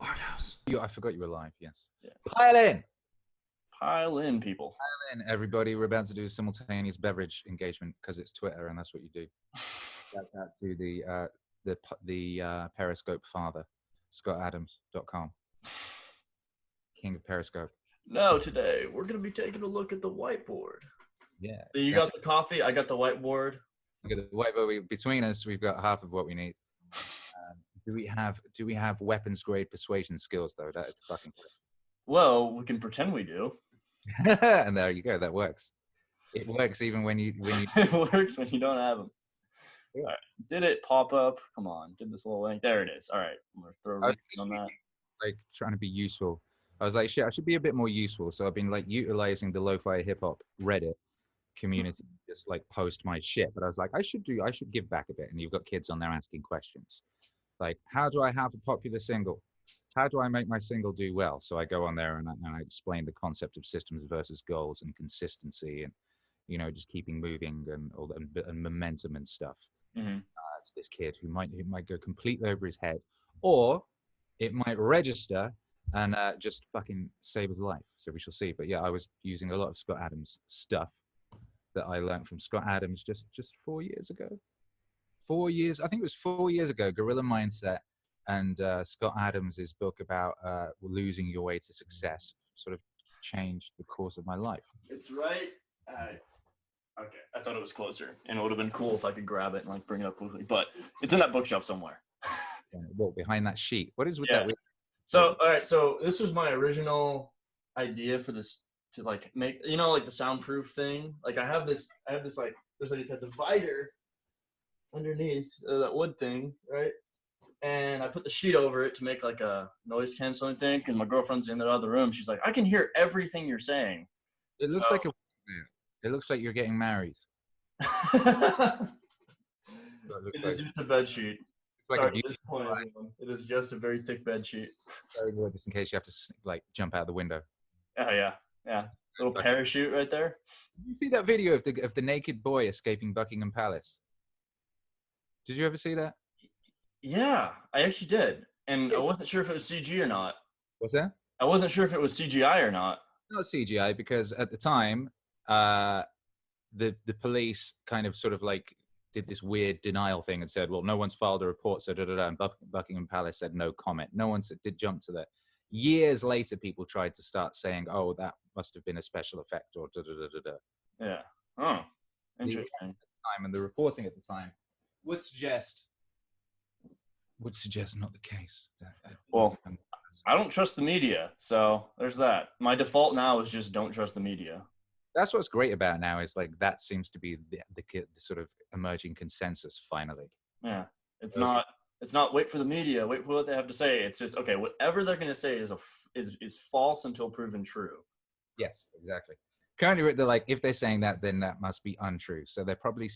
Arthaus. I forgot you were live. Yes. Yes. Pile in, People. pile in, everybody. We're about to do simultaneous beverage engagement because it's Twitter and that's what you do. Shout out to the Periscope father, ScottAdams.com, king of Periscope. No, today we're going to be taking a look at the whiteboard. Yeah. You got the coffee, I got the whiteboard. Look at the whiteboard. Between us, we've got half of what we need. Do we have weapons grade persuasion skills though? That is the fucking question. Well, we can pretend we do. And there you go. That works. It works even when you. It works when you don't have them. Yeah. All right. Did it pop up? Come on. Did this little link? There it is. All right. I'm gonna throw a link on that. Like trying to be useful. I was like, shit, I should be a bit more useful. So I've been like utilizing the lo-fi hip hop Reddit community, just like post my shit. But I was like, I should give back a bit. And you've got kids on there asking questions. Like, how do I have a popular single? How do I make my single do well? So I go on there and I explain the concept of systems versus goals and consistency and, you know, just keeping moving and all that and momentum and stuff. Mm-hmm. To this kid who might go completely over his head, or it might register and just fucking save his life. So we shall see. But yeah, I was using a lot of Scott Adams stuff that I learned from Scott Adams just 4 years ago. 4 years, I think it was 4 years ago, Gorilla Mindset and Scott Adams' book about losing your way to success sort of changed the course of my life. It's right. Okay, I thought it was closer, and it would have been cool if I could grab it and like bring it up quickly, but it's in that bookshelf somewhere. What, behind that sheet? What is with that? So, all right, so this was my original idea for this to like make, you know, like the soundproof thing. Like I have this like, there's like a divider underneath that wood thing, right? And I put the sheet over it to make like a noise canceling thing. And my girlfriend's in the other room. She's like, I can hear everything you're saying. It looks like it looks like you're getting married. It is just a bed sheet. Like Sorry, at this point, everyone. It is just a very thick bed sheet. Just in case you have to like jump out the window. Oh yeah. Little parachute right there. Did you see that video of the naked boy escaping Buckingham Palace? Did you ever see that? Yeah, I actually did. And I wasn't sure if it was CG or not. What's that? I wasn't sure if it was CGI or not. Not CGI, because at the time, the police kind of sort of like did this weird denial thing and said, well, no one's filed a report, so da-da-da, and Buckingham Palace said no comment. No one did jump to that. Years later, people tried to start saying, oh, that must have been a special effect or da-da-da-da-da. Yeah. Oh, interesting. And the reporting at the time would suggest not the case. Well, I don't trust the media, so there's that. My default now is just don't trust the media. That's what's great about now is like that seems to be the sort of emerging consensus finally. Yeah, it's not wait for the media, wait for what they have to say. It's just okay. Whatever they're going to say is false until proven true. Yes, exactly. Currently, they're like, if they're saying that, then that must be untrue. So they've probably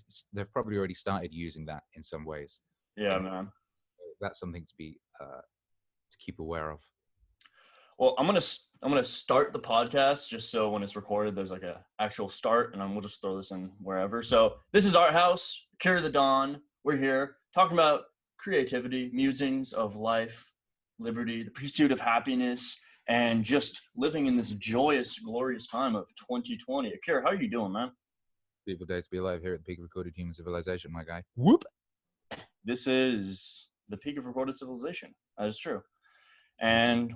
already started using that in some ways. Yeah, man. That's something to be to keep aware of. Well, I'm gonna start the podcast just so when it's recorded, there's like a actual start, and we'll just throw this in wherever. So this is Arthaus, Akira the Dawn. We're here talking about creativity, musings of life, liberty, the pursuit of happiness, and just living in this joyous, glorious time of 2020. Akira, how are you doing, man? Beautiful day to be alive here at the peak of recorded human civilization, my guy. Whoop! This is the peak of recorded civilization. That is true. And,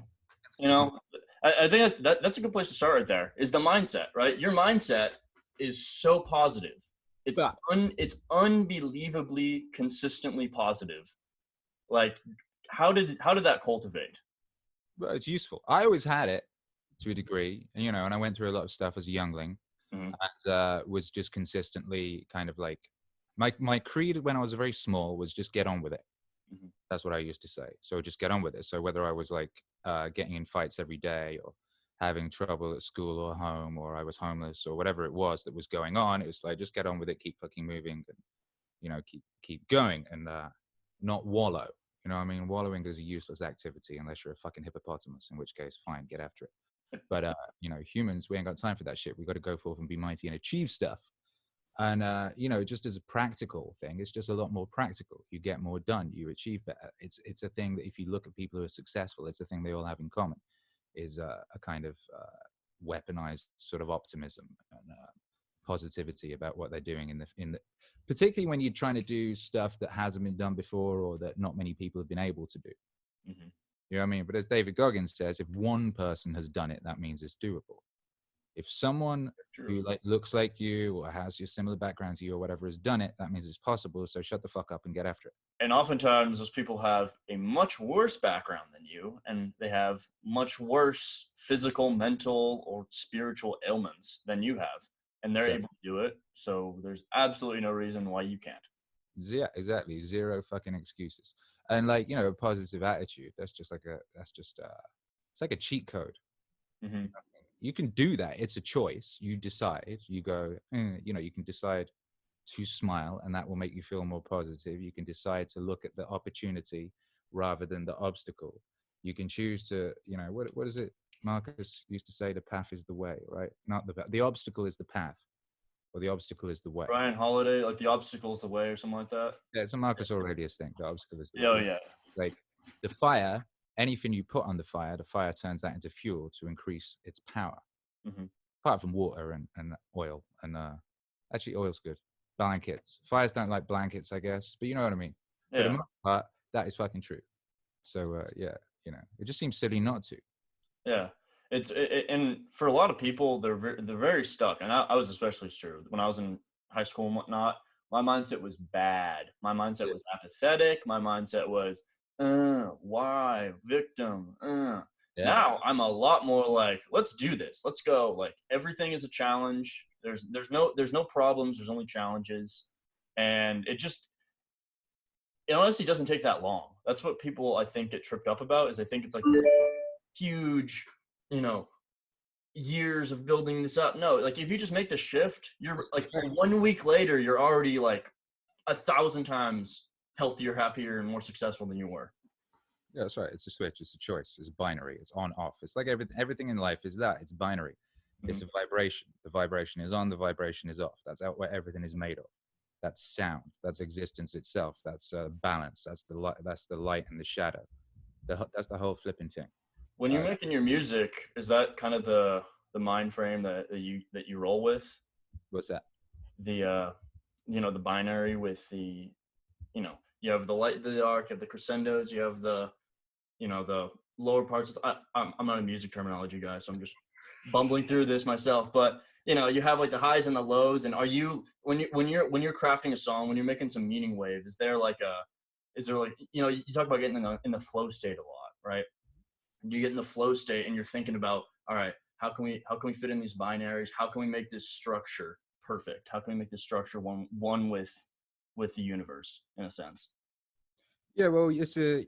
you know, I think that's a good place to start right there, is the mindset, right? Your mindset is so positive. It's unbelievably consistently positive. Like, how did that cultivate? Well, it's useful. I always had it to a degree, you know, and I went through a lot of stuff as a youngling, and was just consistently kind of like, my creed when I was very small was just get on with it. Mm-hmm. That's what I used to say. So just get on with it. So whether I was like getting in fights every day or having trouble at school or home, or I was homeless or whatever it was that was going on, it was like, just get on with it, keep fucking moving, and, you know, keep going and not wallow. You know what I mean? Wallowing is a useless activity unless you're a fucking hippopotamus, in which case, fine, get after it. But, you know, humans, we ain't got time for that shit. We got to go forth and be mighty and achieve stuff. And just as a practical thing, it's just a lot more practical. You get more done, you achieve better. It's a thing that if you look at people who are successful, it's a thing they all have in common, is a kind of weaponized sort of optimism and positivity about what they're doing in the particularly when you're trying to do stuff that hasn't been done before or that not many people have been able to do. Mm-hmm. You know what I mean? But as David Goggins says, if one person has done it, that means it's doable. If someone who looks like you or has your similar background to you or whatever has done it, that means it's possible. So shut the fuck up and get after it. And oftentimes those people have a much worse background than you, and they have much worse physical, mental, or spiritual ailments than you have, and they're able to do it. So there's absolutely no reason why you can't. Yeah, exactly. Zero fucking excuses. And a positive attitude. It's like a cheat code. Mm-hmm. You can do that. It's a choice. You decide. You go. You can decide to smile, and that will make you feel more positive. You can decide to look at the opportunity rather than the obstacle. You can choose to, what is it? Marcus used to say, the path is the way, right? Not the obstacle is the path, or the obstacle is the way. Ryan Holiday, like the obstacle is the way, or something like that. Yeah, it's a Marcus Aurelius thing. The obstacle is the way. Oh yeah. Like the fire, anything you put on the fire turns that into fuel to increase its power. Mm-hmm. Apart from water and oil, and actually oil's good. Blankets. Fires don't like blankets, I guess, but you know what I mean. Yeah. For the most part, that is fucking true. So yeah, it just seems silly not to. Yeah, and for a lot of people, they're very stuck, and I was especially true when I was in high school and whatnot. My mindset was bad. My mindset was apathetic. My mindset was, why victim? Yeah. Now I'm a lot more like, let's do this. Let's go. Like everything is a challenge. There's no problems. There's only challenges, and it honestly doesn't take that long. That's what people I think get tripped up about, is they think it's like this huge, years of building this up. No, like if you just make the shift, you're like 1 week later, you're already like 1,000 times healthier, happier, and more successful than you were. Yeah, that's right. It's a switch. It's a choice. It's a binary. It's on, off. It's like everything in life is that. It's binary. Mm-hmm. It's a vibration. The vibration is on. The vibration is off. That's what everything is made of. That's sound. That's existence itself. That's balance. That's the light. That's the light and the shadow. That's the whole flipping thing. When you're making your music, is that kind of the mind frame that you roll with? What's that? The the binary with the, you have the light, the dark, you have the crescendos, you have the the lower parts. I'm not a music terminology guy, so I'm just bumbling through this myself. But you have like the highs and the lows. And are you when you're crafting a song, when you're making some meaning wave, is there like you talk about getting in the flow state a lot, right? You get in the flow state and you're thinking about, all right, how can we fit in these binaries? How can we make this structure perfect? How can we make this structure one with the universe, in a sense? Yeah, well,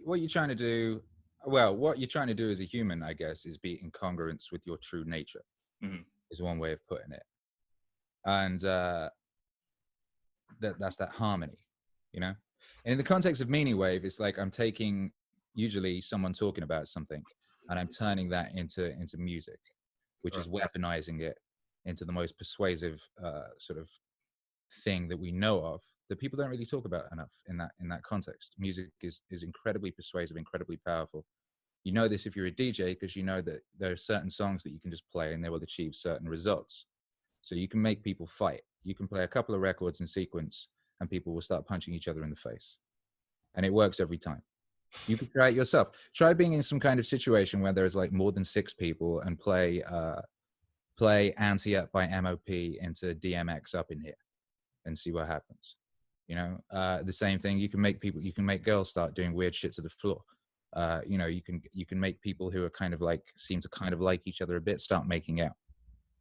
what you're trying to do. Well, what you're trying to do as a human, I guess, is be in congruence with your true nature. Mm-hmm. Is one way of putting it. And that's that harmony, And in the context of meaning wave, it's like I'm taking usually someone talking about something and I'm turning that into music, which is weaponizing it into the most persuasive sort of thing that we know of, that people don't really talk about enough in that context. Music is incredibly persuasive, incredibly powerful. You know this if you're a DJ, because you know that there are certain songs that you can just play and they will achieve certain results. So you can make people fight. You can play a couple of records in sequence and people will start punching each other in the face. And it works every time. You can try it yourself. Try being in some kind of situation where there's like more than 6 people and play Anti Up by MOP into DMX Up in Here and see what happens. The same thing. You can make girls start doing weird shit to the floor. You can make people who are kind of like seem to kind of like each other a bit start making out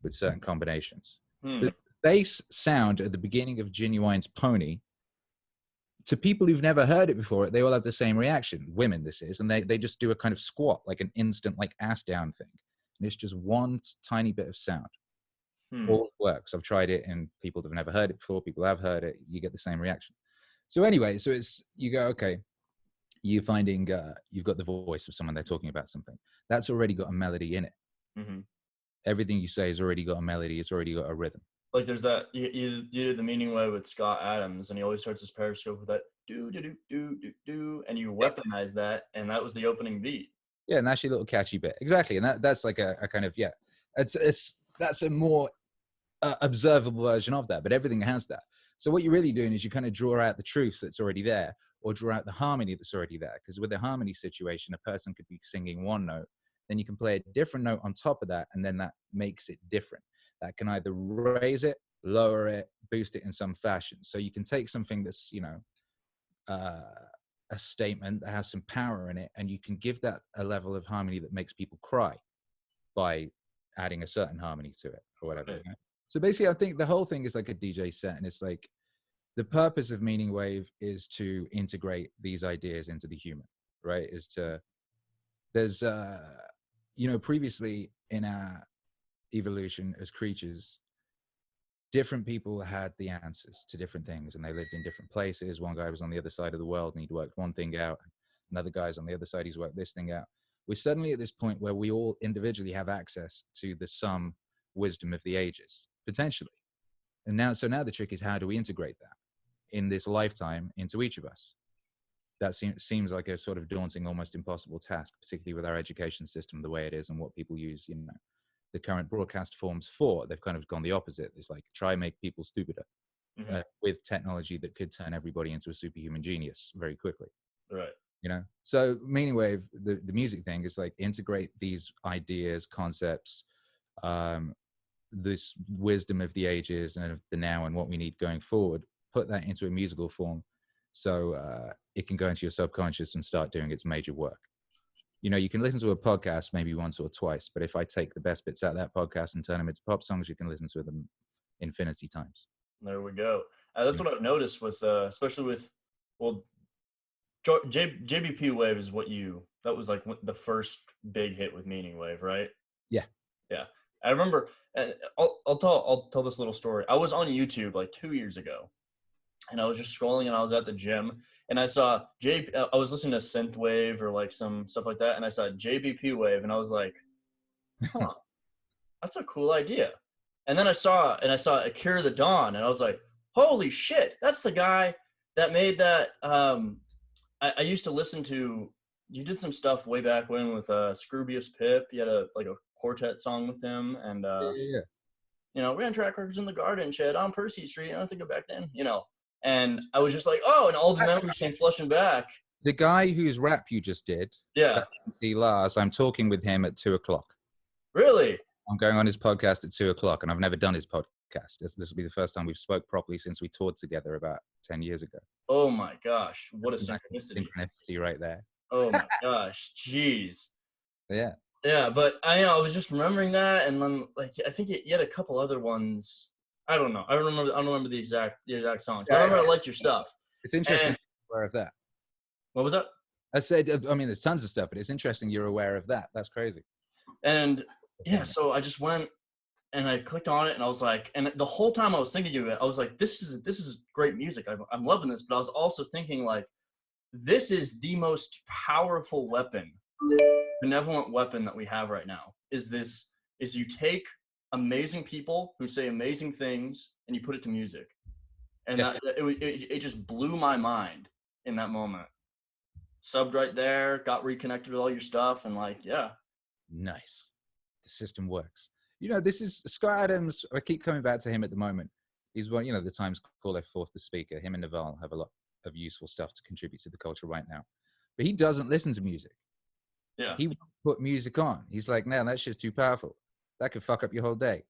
with certain combinations. The bass sound at the beginning of Genuine's Pony, to people who've never heard it before, they all have the same reaction. Women, this is, and they just do a kind of squat, like an instant like ass down thing, and it's just one tiny bit of sound. All works. I've tried it, and people that have never heard it before, people have heard it, you get the same reaction. So anyway, it's you go, okay, you're finding you've got the voice of someone, they're talking about something that's already got a melody in it. Mm-hmm. Everything you say has already got a melody, it's already got a rhythm. like there's that you did the meaning way with Scott Adams, and he always starts his Periscope with that do do do do do do, and you weaponize that, and that was the opening beat. Yeah, and that's your little catchy bit, exactly, and that's like a kind of it's that's a more observable version of that, but everything has that. So what you're really doing is you kind of draw out the truth that's already there, or draw out the harmony that's already there. Because with a harmony situation, a person could be singing one note, then you can play a different note on top of that, and then that makes it different. That can either raise it, lower it, boost it in some fashion. So you can take something that's, a statement that has some power in it, and you can give that a level of harmony that makes people cry by adding a certain harmony to it or whatever. Right. So basically, I think the whole thing is like a DJ set, and it's like the purpose of Meaning Wave is to integrate these ideas into the human, right? There's previously in our evolution as creatures, different people had the answers to different things, and they lived in different places. One guy was on the other side of the world and he'd worked one thing out. Another guy's on the other side, he's worked this thing out. We're suddenly at this point where we all individually have access to the sum wisdom of the ages, potentially. And now the trick is, how do we integrate that in this lifetime into each of us? That seems like a sort of daunting, almost impossible task, particularly with our education system the way it is and what people use, the current broadcast forms for. They've kind of gone the opposite. It's like, try and make people stupider with technology that could turn everybody into a superhuman genius very quickly. Right. So Meaning Wave, the music thing is like, integrate these ideas, concepts, this wisdom of the ages and of the now and what we need going forward, put that into a musical form so it can go into your subconscious and start doing its major work. You can listen to a podcast maybe once or twice, but if I take the best bits out of that podcast and turn them into pop songs, you can listen to them infinity times. There we go. That's what I've noticed with, especially with, JBP Wave is that was like the first big hit with Meaning Wave, right? Yeah. Yeah. I remember, I'll tell this little story. I was on YouTube like 2 years ago, and I was just scrolling, and I was at the gym, and I saw I was listening to Synthwave or like some stuff like that, and I saw JBP Wave, and I was like, huh, that's a cool idea. And then I saw Akira the Dawn, and I was like, holy shit, that's the guy that made that. I used to listen to, you did some stuff way back when with Scroobius Pip. You had a quartet song with him, and ran track records in the garden shed on Percy Street. I don't think back then, and I was just like, oh, and all the memories came flushing back. The guy whose rap you just did, see Lars, I'm talking with him at 2:00. Really? I'm going on his podcast at 2:00, and I've never done his podcast. This will be the first time we've spoke properly since we toured together about 10 years ago. Oh my gosh, what a synchronicity right there. Oh my gosh, jeez. Yeah. Yeah, but I was just remembering that, and then I think you had a couple other ones. I don't know. I don't remember the exact songs. I remember I liked your stuff. It's interesting you're aware of that. What was that? I said, there's tons of stuff, but it's interesting you're aware of that. That's crazy. And so I just went and I clicked on it, and I was like, and the whole time I was thinking of it, I was like, this is great music. I'm loving this, but I was also thinking like, this is the most powerful benevolent weapon that we have right now. Is you take amazing people who say amazing things and you put it to music. And it just blew my mind in that moment. Subbed right there, got reconnected with all your stuff, and nice. The system works. This is Scott Adams. I keep coming back to him at the moment. He's one, the Times call their fourth the speaker. Him and Naval have a lot of useful stuff to contribute to the culture right now. But he doesn't listen to music. Yeah. He put music on. He's like, no, that's just too powerful. That could fuck up your whole day.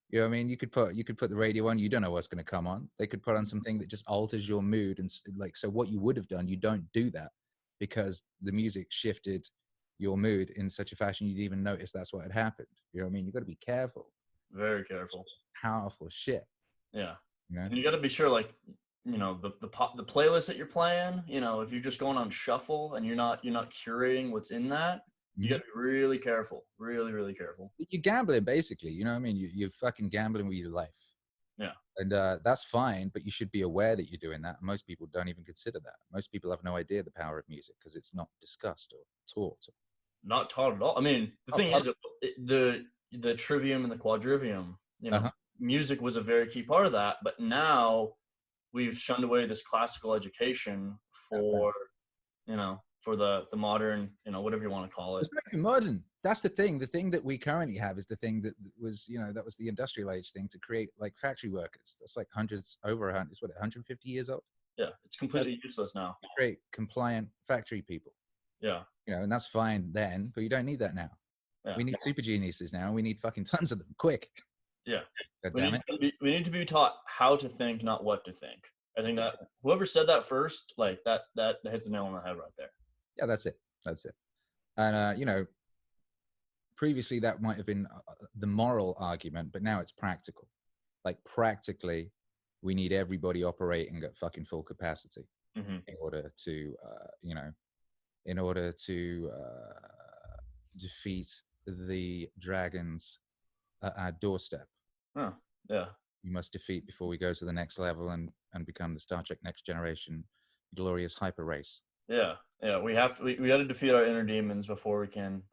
You know what I mean? You could put the radio on. You don't know what's going to come on. They could put on something that just alters your mood. And so what you would have done, you don't do that because the music shifted your mood in such a fashion you didn't even notice that's what had happened. You know what I mean? You got to be careful. Very careful. Powerful shit. Yeah. And you got to be sure, the playlist that you're playing, if you're just going on shuffle and you're not curating what's in that, you got to be really careful, really, really careful. You're gambling, basically. You know what I mean? You're fucking gambling with your life. Yeah. And that's fine, but you should be aware that you're doing that. Most people don't even consider that. Most people have no idea the power of music because it's not discussed or taught. Not taught at all. I mean, the thing is, the trivium and the quadrivium, music was a very key part of that. But now we've shunned away this classical education for, for the modern, whatever you want to call it. It's not even modern. That's the thing. The thing that we currently have is the thing that was, that was the industrial age thing to create like factory workers. That's like over 100, it's what, 150 years old? Yeah, it's completely useless now. Create compliant factory people. Yeah. And that's fine then, but you don't need that now. Yeah. We need super geniuses now, and we need fucking tons of them, quick. Yeah. God we damn it. We need to be taught how to think, not what to think. I think that whoever said that first, like that hits the nail on the head right there. Yeah, that's it. And previously that might have been the moral argument, but now it's practical. Like practically, we need everybody operating at fucking full capacity in order to, defeat the dragons at our doorstep. Oh, yeah. We must defeat before we go to the next level and become the Star Trek Next Generation glorious hyper race. Yeah. We have to. We got to defeat our inner demons before we can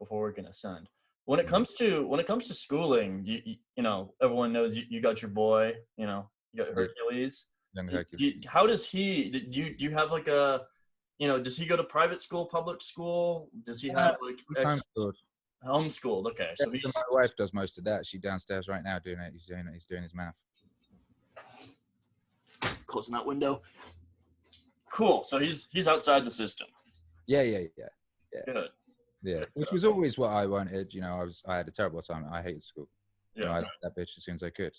ascend. When it comes to schooling, everyone knows you got your boy. You got Hercules. Young Hercules. How does he? Do you have like a? Does he go to private school, public school? Does he have like homeschooled? Okay, so my wife does most of that. She's downstairs right now doing it. He's doing his math. Closing that window. Cool. So he's outside the system. Yeah. Good. Yeah, which was always what I wanted. I had a terrible time. I hated school. Yeah. I left that bitch as soon as I could.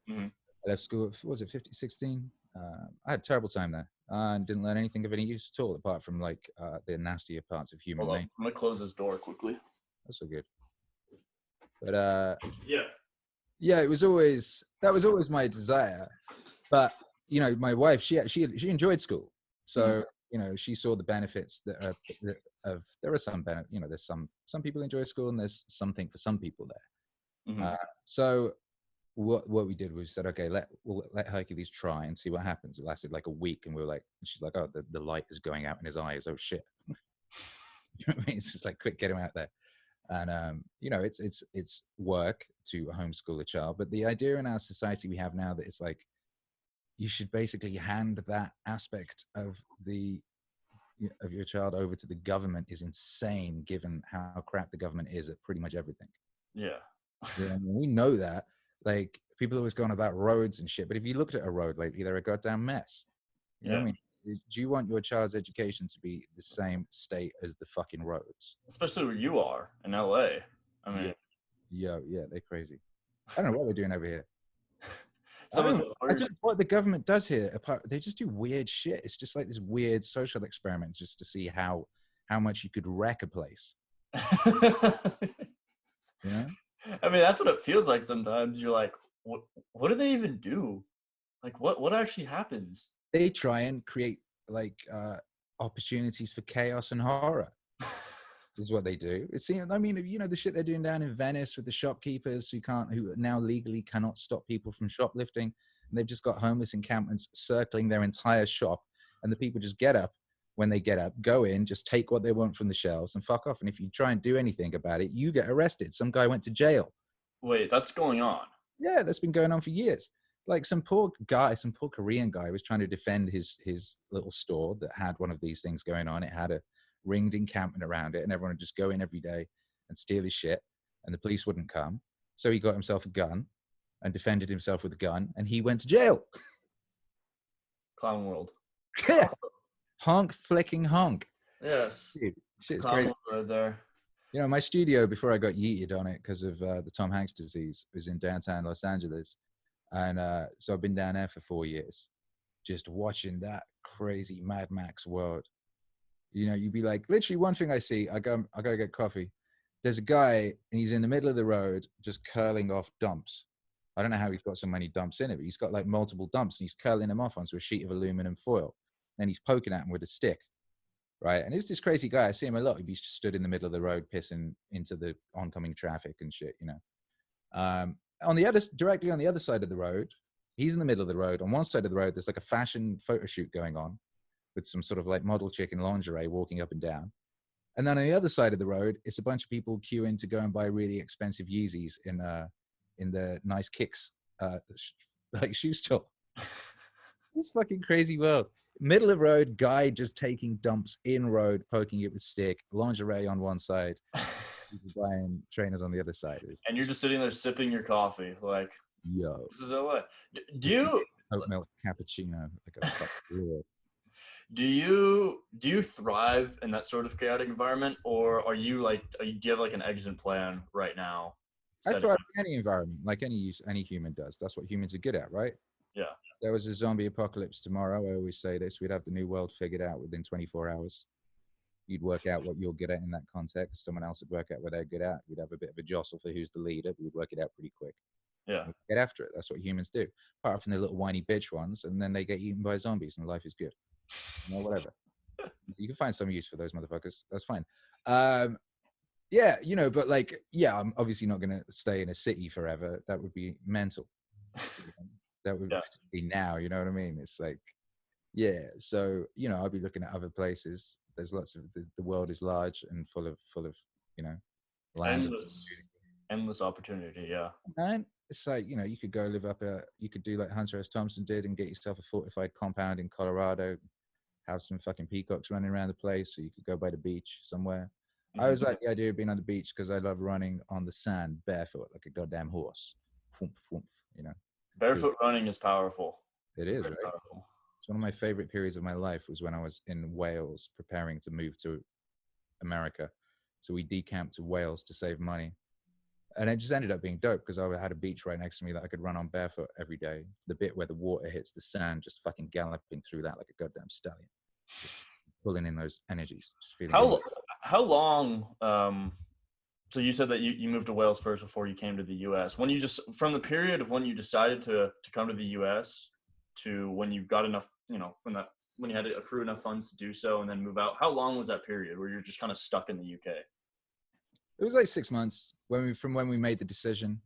I left school. Was it 16? I had a terrible time there and didn't learn anything of any use at all, apart from like the nastier parts of human nature. I'm gonna close this door quickly. That's so good. But yeah, that was always my desire. But my wife, she enjoyed school, so she saw the benefits there are some benefits. There's some people enjoy school, and there's something for some people there. So what we did was said, okay, we'll let Hercules try and see what happens. It lasted like a week, and she's like, oh, the light is going out in his eyes. Oh shit. You know what I mean? It's just like, quick, get him out there. And it's work to homeschool a child, but the idea in our society we have now that it's like you should basically hand that aspect of your child over to the government is insane, given how crap the government is at pretty much everything. Yeah. We know that. Like, people always go on about roads and shit, but if you looked at a road lately, they're a goddamn mess. You know what I mean? Do you want your child's education to be the same state as the fucking roads? Especially where you are in LA. I mean, yeah, they're crazy. I don't know what they're doing over here. I just what the government does here. They just do weird shit. It's just like this weird social experiment, just to see how much you could wreck a place. Yeah. I mean, that's what it feels like sometimes. You're like, what do they even do? Like, what actually happens? They try and create like opportunities for chaos and horror. Is what they do. I mean, the shit they're doing down in Venice with the shopkeepers who now legally cannot stop people from shoplifting, and they've just got homeless encampments circling their entire shop, and the people just get up when they get up, go in, just take what they want from the shelves and fuck off. And if you try and do anything about it, you get arrested. Some guy went to jail. Wait, that's going on? Yeah, that's been going on for years. Like some poor Korean guy was trying to defend his little store that had one of these things going on. It had a ringed encampment around it, and everyone would just go in every day and steal his shit, and the police wouldn't come. So he got himself a gun and defended himself with a gun, and he went to jail. Clown world. Yeah. Honk flicking honk. Yes. Dude, shit's Clown great. world right there. My studio, before I got yeeted on it because of the Tom Hanks disease, was in downtown Los Angeles. And so I've been down there for 4 years, just watching that crazy Mad Max world. You'd be like, literally one thing I see, I go get coffee. There's a guy, and he's in the middle of the road, just curling off dumps. I don't know how he's got so many dumps in it, but he's got like multiple dumps, and he's curling them off onto a sheet of aluminum foil. And he's poking at him with a stick, right? And it's this crazy guy. I see him a lot. He'd be stood in the middle of the road, pissing into the oncoming traffic and shit, Directly on the other side of the road, he's in the middle of the road. On one side of the road, there's like a fashion photo shoot going on with some sort of like model chick in lingerie walking up and down. And then on the other side of the road, it's a bunch of people queuing to go and buy really expensive Yeezys in the Nice Kicks like shoe store. This fucking crazy world. Middle of road, guy just taking dumps in road, poking it with stick, lingerie on one side, people buying trainers on the other side. And you're just sitting there sipping your coffee, like, yo, this is what. Do you oat milk cappuccino, like a fucking do you thrive in that sort of chaotic environment, or are you like, do you have like an exit plan right now? I Set thrive aside? in any environment, like any human does. That's what humans are good at, right? Yeah. There was a zombie apocalypse tomorrow. I always say this: we'd have the new world figured out within 24 hours. You'd work out what you're good at in that context. Someone else would work out what they're good at. We'd have a bit of a jostle for who's the leader, but we'd work it out pretty quick. Yeah. We'd get after it. That's what humans do. Apart from the little whiny bitch ones, and then they get eaten by zombies, and life is good. You know, whatever. You can find some use for those motherfuckers. That's fine. Yeah, you know, but like, yeah, I'm obviously not going to stay in a city forever. That would be mental. That would be now, you know what I mean? It's like, yeah. So, you know, I'll be looking at other places. There's lots of, the world is large and full of, you know, land. Endless opportunity. Yeah. And it's like, you know, you could go live you could do like Hunter S. Thompson did and get yourself a fortified compound in Colorado, have some fucking peacocks running around the place, so you could go by the beach somewhere. I always like the idea of being on the beach because I love running on the sand barefoot like a goddamn horse. Whoomp, whoomp, you know. Barefoot running is powerful. It is, right? Powerful. It's one of my favorite periods of my life was when I was in Wales preparing to move to America. So we decamped to Wales to save money. And it just ended up being dope because I had a beach right next to me that I could run on barefoot every day. The bit where the water hits the sand, just fucking galloping through that like a goddamn stallion. Just pulling in those energies. Just feeling how long, so you said that you moved to Wales first before you came to the US. When you just, from the period of when you decided to come to the US to when you got enough, you know, when you had to accrue enough funds to do so and then move out, how long was that period where you're just kind of stuck in the UK? It was like 6 months from when we made the decision,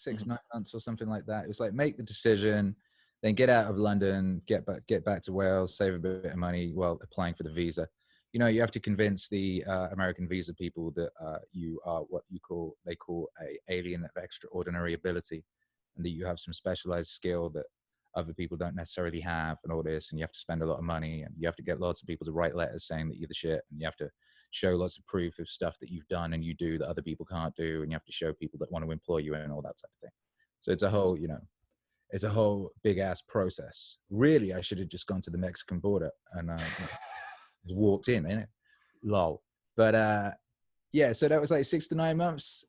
9 months or something like that. It was like, make the decision, then get out of London, get back to Wales, save a bit of money while applying for the visa. You know, you have to convince the American visa people that you are what they call a alien of extraordinary ability, and that you have some specialized skill that other people don't necessarily have, and all this. And you have to spend a lot of money, and you have to get lots of people to write letters saying that you're the shit, and you have to show lots of proof of stuff that you've done and you do that other people can't do, and you have to show people that want to employ you and all that type of thing. So it's a whole, you know, it's a whole big ass process. Really, I should have just gone to the Mexican border and just walked in, innit? Lol. But yeah, so that was like 6 to 9 months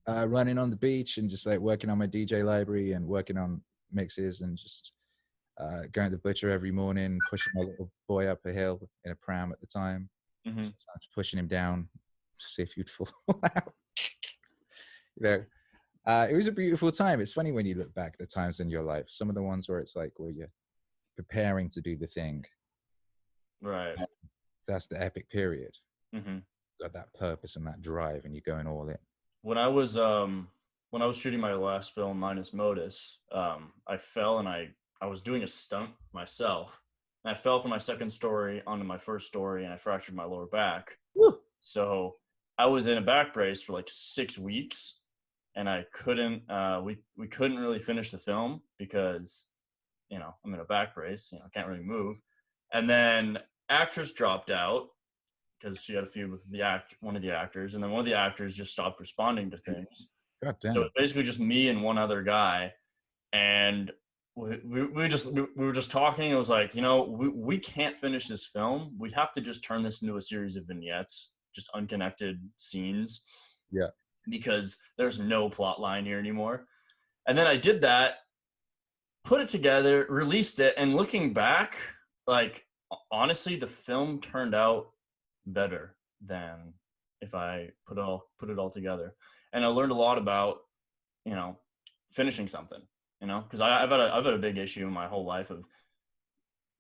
running on the beach and just like working on my DJ library and working on mixes and just going to the butcher every morning, pushing my little boy up a hill in a pram at the time. Sometimes pushing him down to see if you'd fall out. You know, it was a beautiful time. It's funny when you look back at the times in your life, some of the ones where it's like, where you're preparing to do the thing. Right. That's the epic period. Got that purpose and that drive, and you're going all in. When I was shooting my last film, Minus Modus, I fell and I was doing a stunt myself. And I fell from my second story onto my first story, and I fractured my lower back. Woo! So I was in a back brace for like 6 weeks, and I couldn't. We couldn't really finish the film because, you know, I'm in a back brace. You know, I can't really move. And then actress dropped out because she had a feud with one of the actors, and then one of the actors just stopped responding to things. God damn. So it was basically just me and one other guy, and we were just talking. It was like, you know, we can't finish this film. We have to just turn this into a series of vignettes, just unconnected scenes. Yeah. Because there's no plot line here anymore. And then I did that, put it together, released it, and looking back, like, honestly, the film turned out better than if I put it all together. And I learned a lot about, you know, finishing something. You know, because I've had a big issue in my whole life of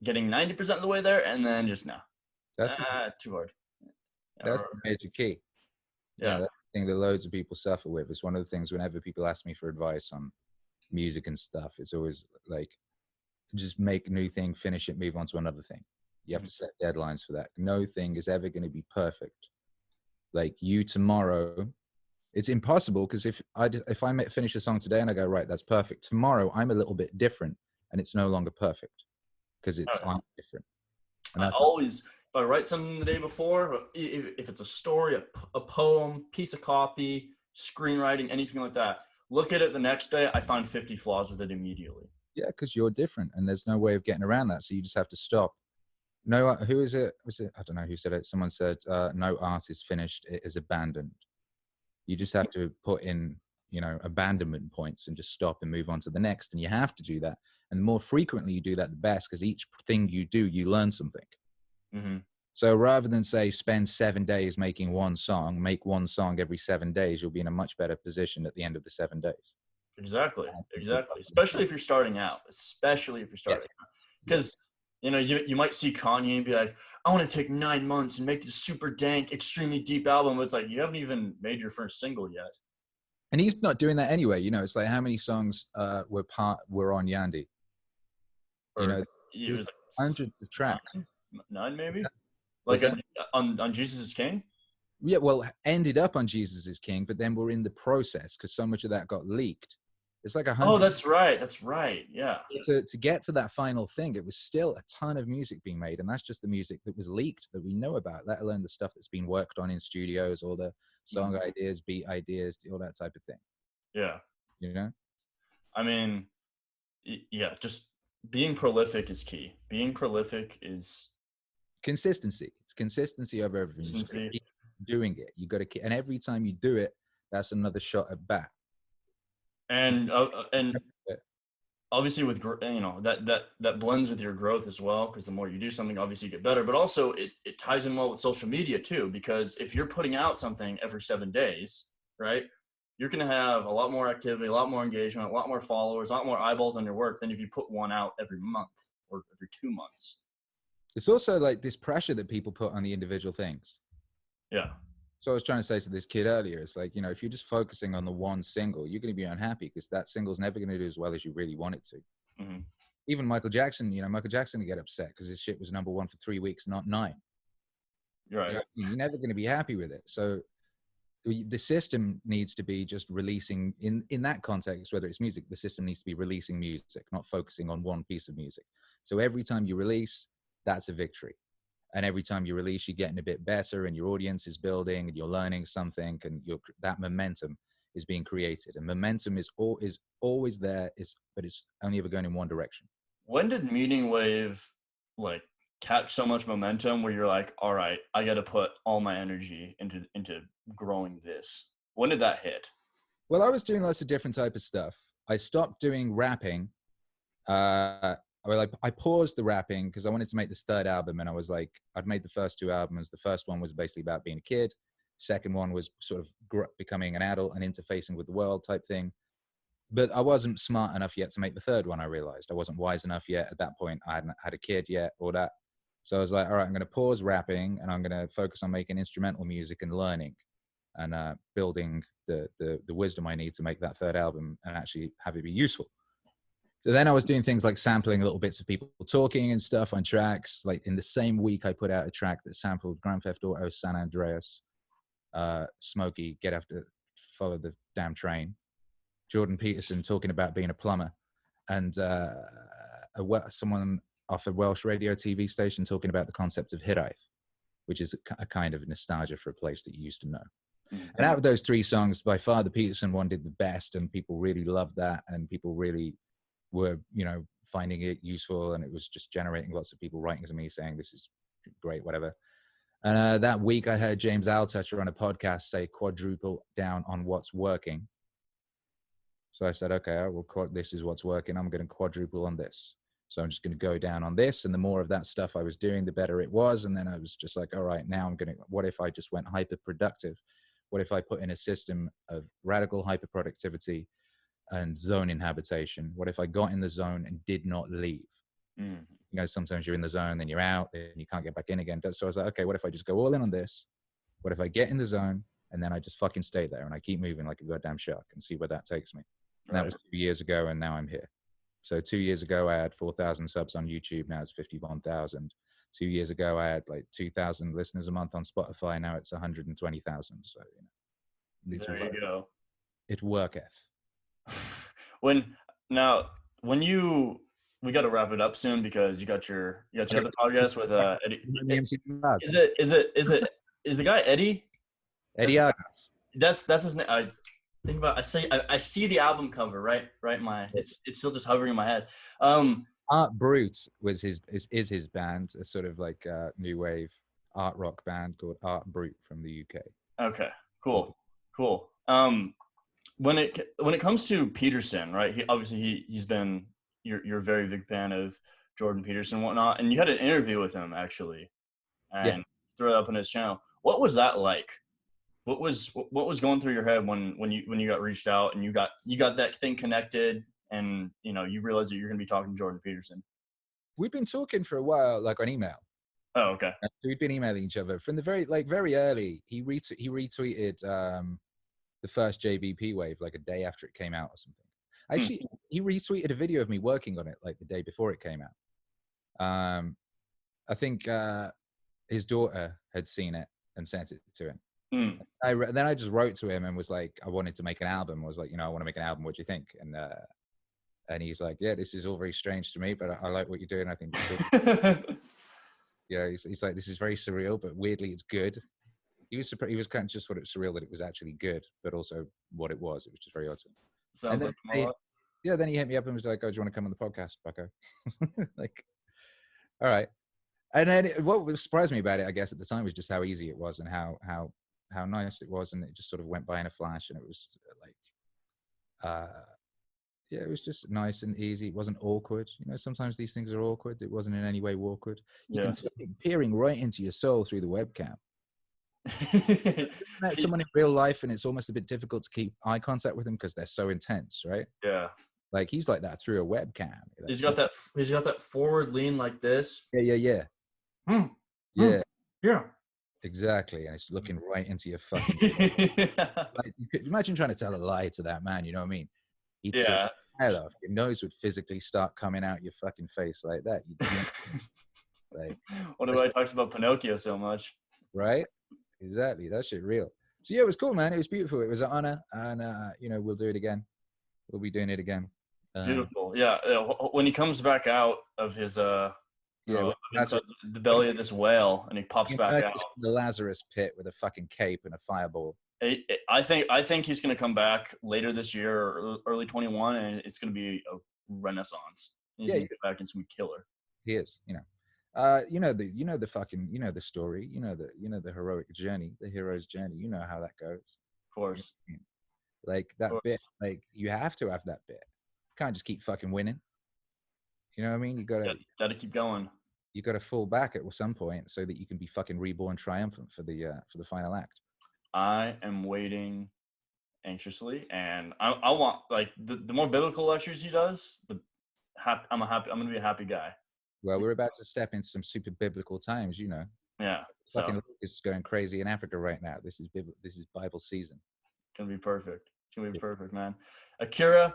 getting 90% of the way there and then just that's too hard. That's the major key. Yeah, that's the thing that loads of people suffer with. It's one of the things whenever people ask me for advice on music and stuff, it's always like, just make a new thing, finish it, move on to another thing. You have to set deadlines for that. No thing is ever going to be perfect. Like, you tomorrow It's impossible because if I finish a song today and I go, right, that's perfect. Tomorrow I'm a little bit different and it's no longer perfect because I'm different. And I always, if I write something the day before, if it's a story, a poem, piece of copy, screenwriting, anything like that, look at it the next day, I find 50 flaws with it immediately. Yeah, because you're different and there's no way of getting around that. So you just have to stop. No, who is it? Was it? I don't know who said it. Someone said, no art is finished, it is abandoned. You just have to put in, abandonment points and just stop and move on to the next. And you have to do that. And the more frequently you do that, the best, because each thing you do, you learn something. Mm-hmm. So rather than say, spend 7 days making one song, make one song every 7 days, you'll be in a much better position at the end of the 7 days. Exactly. Especially if you're starting out, because you might see Kanye and be like, I want to take 9 months and make this super dank, extremely deep album. It's like, you haven't even made your first single yet. And he's not doing that anyway. It's like, how many songs were on Yandy? It was like hundreds of tracks. 9 maybe? Like on Jesus is King? Yeah, well, ended up on Jesus is King, but then we're in the process because so much of that got leaked. It's like 100. Oh, that's right. Yeah. To get to that final thing, it was still a ton of music being made, and that's just the music that was leaked that we know about, let alone the stuff that's been worked on in studios, all the song ideas, beat ideas, all that type of thing. Yeah. I mean, yeah, just being prolific is key. Being prolific is consistency. It's consistency over everything. You just keep doing it. You got to keep, and every time you do it, that's another shot at bat. And obviously with that blends with your growth as well, because the more you do something, obviously you get better, but also it ties in well with social media too, because if you're putting out something every 7 days, right, you're going to have a lot more activity, a lot more engagement, a lot more followers, a lot more eyeballs on your work than if you put one out every month or every 2 months. It's also like this pressure that people put on the individual things. Yeah. So I was trying to say to this kid earlier, it's like, if you're just focusing on the one single, you're going to be unhappy because that single's never going to do as well as you really want it to. Mm-hmm. Even Michael Jackson would get upset because his shit was #1 for 3 weeks, not 9. Right. You're never going to be happy with it. So the system needs to be just releasing in that context, whether it's music, the system needs to be releasing music, not focusing on one piece of music. So every time you release, that's a victory. And every time you release, you're getting a bit better and your audience is building and you're learning something and that momentum is being created. And momentum is always there, but it's only ever going in one direction. When did Meaning Wave catch so much momentum where you're like, all right, I got to put all my energy into growing this? When did that hit? Well, I was doing lots of different type of stuff. I stopped doing rapping. I paused the rapping because I wanted to make this third album, and I was like, I'd made the first 2 albums. The first one was basically about being a kid. Second one was sort of becoming an adult and interfacing with the world type thing. But I wasn't smart enough yet to make the third one. I realized I wasn't wise enough yet at that point. I hadn't had a kid yet or that. So I was like, all right, I'm going to pause rapping and I'm going to focus on making instrumental music and learning and building the wisdom I need to make that third album and actually have it be useful. So then I was doing things like sampling little bits of people talking and stuff on tracks. Like in the same week, I put out a track that sampled Grand Theft Auto San Andreas, Smokey, Get After, Follow the Damn Train, Jordan Peterson talking about being a plumber, and someone off a Welsh radio TV station talking about the concept of Hiraeth, which is a kind of nostalgia for a place that you used to know. Mm-hmm. And out of those 3 songs, by far the Peterson one did the best, and people really loved that, and people really were, finding it useful, and it was just generating lots of people writing to me saying, this is great, whatever. And that week I heard James Altucher on a podcast say, quadruple down on what's working. So I said, okay, this is what's working. I'm going to quadruple on this. So I'm just going to go down on this. And the more of that stuff I was doing, the better it was. And then I was just like, all right, now what if I just went hyper productive? What if I put in a system of radical hyper productivity and zone inhabitation? What if I got in the zone and did not leave? Sometimes you're in the zone, then you're out, and you can't get back in again. So I was like, okay, what if I just go all in on this? What if I get in the zone and then I just fucking stay there and I keep moving like a goddamn shark and see where that takes me? And that was 2 years ago, and now I'm here. So 2 years ago, I had 4,000 subs on YouTube. Now it's 51,000. 2 years ago, I had like 2,000 listeners a month on Spotify. Now it's 120,000. So, There you go. It worketh. when now when you we got to wrap it up soon because you got your other podcast with Eddie. Is the guy Eddie? Eddie Arthaus. That's his name. I think about. I see the album cover right in my. It's still just hovering in my head. Art Brut was is his band, a sort of like new wave art rock band called Art Brut from the UK. Okay, cool. When it comes to Peterson, right? He's been you're a very big fan of Jordan Peterson and whatnot, and you had an interview with him actually, and throw it up on his channel. What was that like? What was going through your head when you got reached out and you got that thing connected and you realized that you're going to be talking to Jordan Peterson? We've been talking for a while, like on email. Oh, okay. We've been emailing each other from the very early. He retweeted the first JBP wave like a day after it came out or something. Actually, he retweeted a video of me working on it like the day before it came out. I think his daughter had seen it and sent it to him. Then I just wrote to him and was like, I wanted to make an album. I was like, I want to make an album. What do you think? And he's like, yeah, this is all very strange to me, but I like what you're doing. I think he's like, this is very surreal, but weirdly it's good. He was surprised. He was kind of just thought it was surreal that it was actually good, but also what it was. It was just very odd. Sounds like a lot. Yeah, then he hit me up and was like, oh, do you want to come on the podcast, bucko? Like, all right. And then what surprised me about it, I guess, at the time was just how easy it was and how nice it was. And it just sort of went by in a flash. And it was like, it was just nice and easy. It wasn't awkward. Sometimes these things are awkward. It wasn't in any way awkward. You can feel it peering right into your soul through the webcam. Met someone in real life and it's almost a bit difficult to keep eye contact with them because they're so intense, right? Yeah. Like he's like that through a webcam. He's got that forward lean like this. Yeah. Yeah. Exactly. And it's looking right into your fucking like, you could imagine trying to tell a lie to that man, you know what I mean? He'd say hell off. Your nose would physically start coming out your fucking face like that. Like, wonder why he talks about Pinocchio so much. Right? Exactly. That shit real. So yeah, it was cool, man. It was beautiful. It was an honor, and we'll do it again. We'll be doing it again. Beautiful. Yeah. When he comes back out of his the belly of this whale, and he pops back out the Lazarus pit with a fucking cape and a fireball. I think he's going to come back later this year or early 21, and it's going to be a renaissance. He's going to get back into some killer. He is. The fucking, the story, the heroic journey, the hero's journey. You know how that goes. Of course. Like that bit, like you have to have that bit. You can't just keep fucking winning. You know what I mean? You gotta keep going. You gotta fall back at some point so that you can be fucking reborn triumphant for the final act. I am waiting anxiously, and I want like the more biblical lectures he does, I'm gonna be a happy guy. Well, we're about to step into some super biblical times, Yeah. Fucking is going crazy in Africa right now. This is Bible season. It's gonna be perfect. It's gonna be perfect, man. Akira,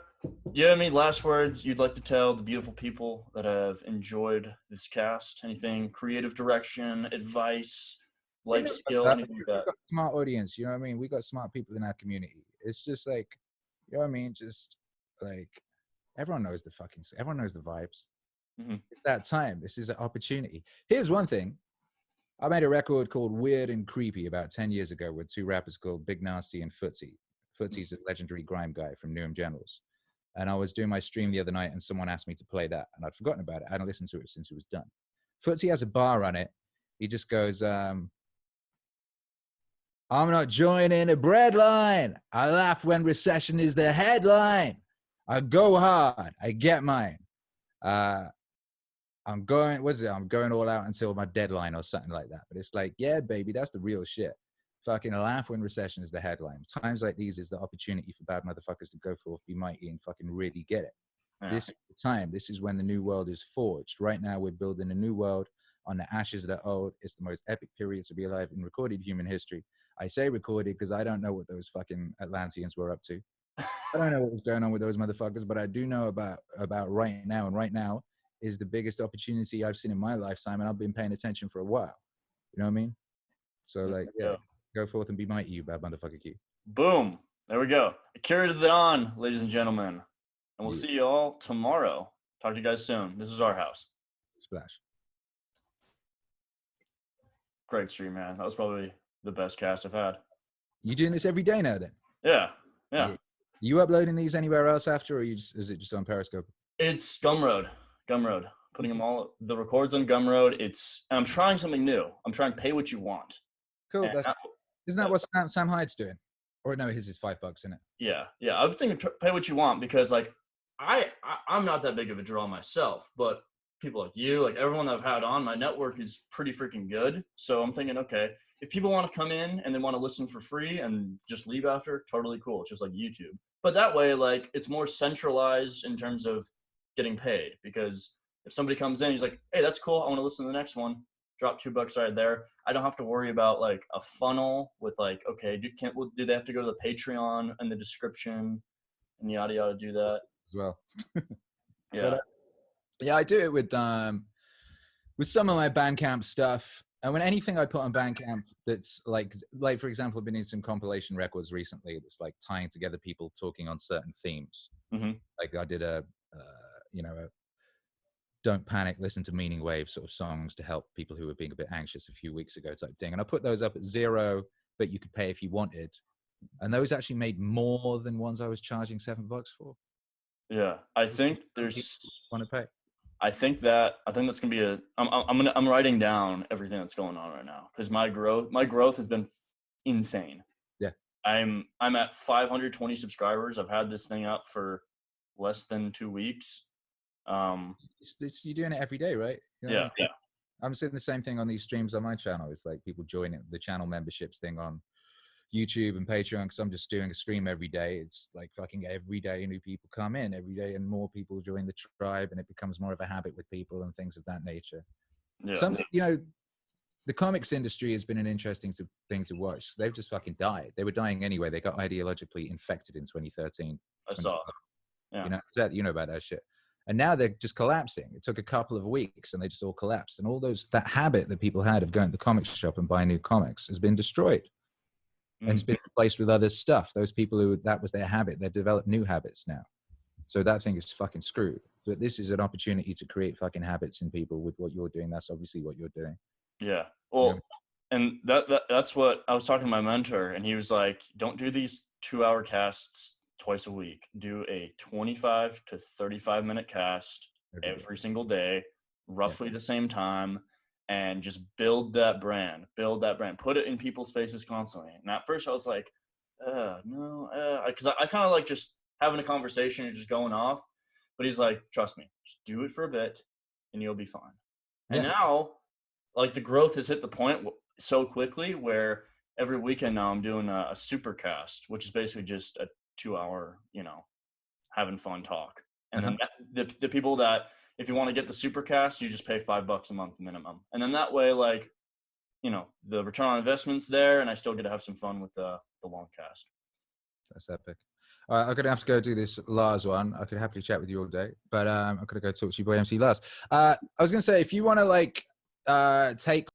you have any last words you'd like to tell the beautiful people that have enjoyed this cast? Anything, creative direction, advice, life skill, anything like that? We've got a smart audience, you know what I mean? We got smart people in our community. It's just like, you know what I mean? Just like everyone knows the vibes. Mm-hmm. It's that time. This is an opportunity. Here's one thing. I made a record called Weird and Creepy about 10 years ago with two rappers called Big Nasty and Footsie. Footsie's a legendary grime guy from Newham Generals. And I was doing my stream the other night and someone asked me to play that. And I'd forgotten about it. I hadn't listened to it since it was done. Footsie has a bar on it. He just goes, I'm not joining a bread line. I laugh when recession is the headline. I go hard. I get mine. I'm going all out until my deadline or something like that. But it's like, yeah, baby, that's the real shit. Fucking laugh when recession is the headline. Times like these is the opportunity for bad motherfuckers to go forth, be mighty, and fucking really get it. Yeah. This is the time. This is when the new world is forged. Right now, we're building a new world on the ashes of the old. It's the most epic period to be alive in recorded human history. I say recorded because I don't know what those fucking Atlanteans were up to. I don't know what was going on with those motherfuckers, but I do know about right now. And right now is the biggest opportunity I've seen in my lifetime, and I've been paying attention for a while. You know what I mean? So like, yeah, go forth and be mighty, you bad motherfucker Q. Boom. There we go. Akira to the Dawn, ladies and gentlemen. And we'll Yeah. see you all tomorrow. Talk to you guys soon. This is Arthaus. Splash. Great stream, man. That was probably the best cast I've had. You doing this every day now then? Yeah. You uploading these anywhere else after, or is it just on Periscope? It's Gumroad. Putting them all, the records on Gumroad. I'm trying something new. I'm trying pay what you want. Cool. Isn't that what Sam Hyde's doing? Or no, his is $5, isn't it? Yeah. I was thinking pay what you want because like I'm not that big of a draw myself, but people like you, like everyone that I've had on my network is pretty freaking good. So I'm thinking, okay, if people want to come in and they want to listen for free and just leave after, totally cool. It's just like YouTube. But that way, like it's more centralized in terms of getting paid, because if somebody comes in, he's like, hey, that's cool, I want to listen to the next one, drop $2 right there. I don't have to worry about like a funnel with like, okay, do they have to go to the Patreon and the description and yada yada, do that as well? Yeah. But, yeah, I do it with some of my Bandcamp stuff. And when anything I put on Bandcamp that's like for example, I've been in some compilation records recently that's like tying together people talking on certain themes. Mm-hmm. Like I did a Don't Panic, Listen to Meaning Wave sort of songs to help people who were being a bit anxious a few weeks ago type thing. And I put those up at $0, but you could pay if you wanted. And those actually made more than ones I was charging $7 for. Yeah, I think there's want to pay. I think that's gonna be I'm writing down everything that's going on right now because my growth has been insane. Yeah, I'm at 520 subscribers. I've had this thing up for less than 2 weeks. You're doing it every day, right? You know yeah. I'm saying the same thing on these streams on my channel. It's like people joining the channel memberships thing on YouTube and Patreon, because I'm just doing a stream every day. It's like fucking every day new people come in every day, and more people join the tribe, and it becomes more of a habit with people and things of that nature. Yeah. The comics industry has been an interesting thing to watch. They've just fucking died. They were dying anyway. They got ideologically infected in 2013. I saw. Yeah. You know about that shit. And now they're just collapsing. It took a couple of weeks and they just all collapsed. And all that habit that people had of going to the comic shop and buying new comics has been destroyed. And it's been replaced with other stuff. Those people who that was their habit, they've developed new habits now. So that thing is fucking screwed. But this is an opportunity to create fucking habits in people with what you're doing. That's obviously what you're doing. Yeah. Well, and that's what I was talking to my mentor, and he was like, don't do these 2-hour casts twice a week. Do a 25 to 35 minute cast every single day, roughly the same time. And just build that brand, put it in people's faces constantly. And at first I was like, no, because I kind of like just having a conversation and just going off. But he's like, trust me, just do it for a bit and you'll be fine. And now, like, the growth has hit the point so quickly where every weekend now I'm doing a super cast, which is basically just a 2-hour, having fun talk. And then the people that, if you want to get the supercast, you just pay $5 a month minimum. And then that way, like, the return on investment's there, and I still get to have some fun with the long cast. That's epic. All right, I'm going to have to go do this Lars one. I could happily chat with you all day, but I'm going to go talk to your boy MC Lars. I was going to say, if you want to, like, take